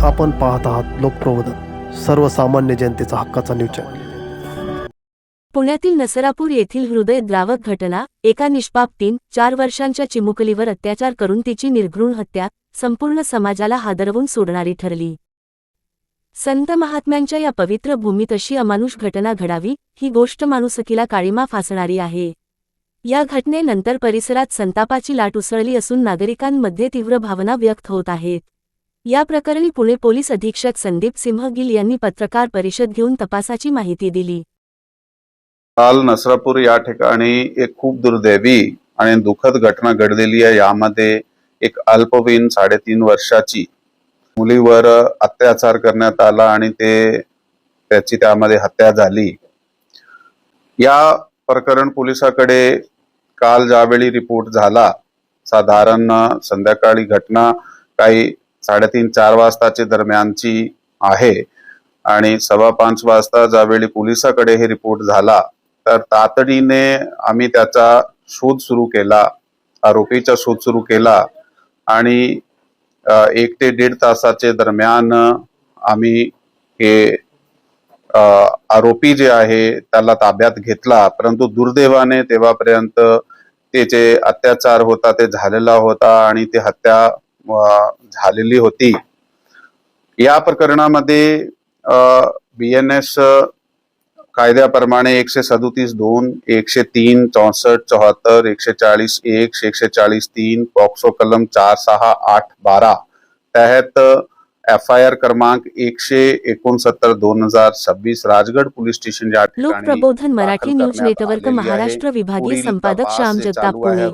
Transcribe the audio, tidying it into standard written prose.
आपण पाहत आहात लोकप्रबोधन, सर्वसामान्य जनतेचा हक्काचा न्यूज चॅनल। पुण्यातील नसरापूर येथील हृदयद्रावक घटना, एका निष्पाप 3-4 वर्षांच्या चिमुकलीवर अत्याचार करून तिची निर्घृण हत्या, संपूर्ण समाजाला हादरवून सोडणारी ठरली। संत महात्म्यांच्या या पवित्र भूमीत अशी अमानुष घटना घडावी, ही गोष्ट माणुसकीला काळिमा फासणारी आहे। या घटनेनंतर परिसरात संतापाची लाट उसळली असून नागरिकांमध्ये तीव्र भावना व्यक्त होत आहेत। या प्रकरणी पुणे पोलीस अधीक्षक संदीप सिंह गिल यांनी पत्रकार परिषद घेऊन तपासाची माहिती दिली। काल नसरापूर या ठिकाणी एक खूप दुर्दैवी आणि दुःखद घटना घडलेली आहे। यामध्ये एक अल्पवयीन 3.5 वर्षाची मुलीवर अत्याचार करण्यात आला आणि त्याची त्यामध्ये हत्या झाली। या प्रकरण पोलिसाकडे काल ज्यावेळी रिपोर्ट झाला, साधारण संध्याकाळी घटना काही 3:30-4 वाजताच्या दरम्यानची आहे आणि 4:15 वाजता ज्यावेळी पोलिसाकडे हे रिपोर्ट झाला तर तातडीने आम्ही त्याचा शोध सुरू केला, आरोपीचा शोध सुरू केला आणि 1 ते 1.5 तासाच्या दरम्यान आम्ही हे आरोपी जे आहे त्याला ताब्यात घेतला। परंतु दुर्दैवाने तेव्हापर्यंत त्याचे अत्याचार होता ते झालेला होता आणि ती हत्या झालेली होती। या प्रकरणामध्ये BNS कायद्याप्रमाणे 137(2), 103, 64, 74, 140(1), 140(3), पॉक्सो कलम 468-12 तहत FIR क्रमांक 169/2026 राजगढ़ पुलिस स्टेशन या ठिकाणी लोकप्रबोधन मराठी न्यूज नेटवर्क महाराष्ट्र विभागीय संपादक श्याम जगताप, पुणे।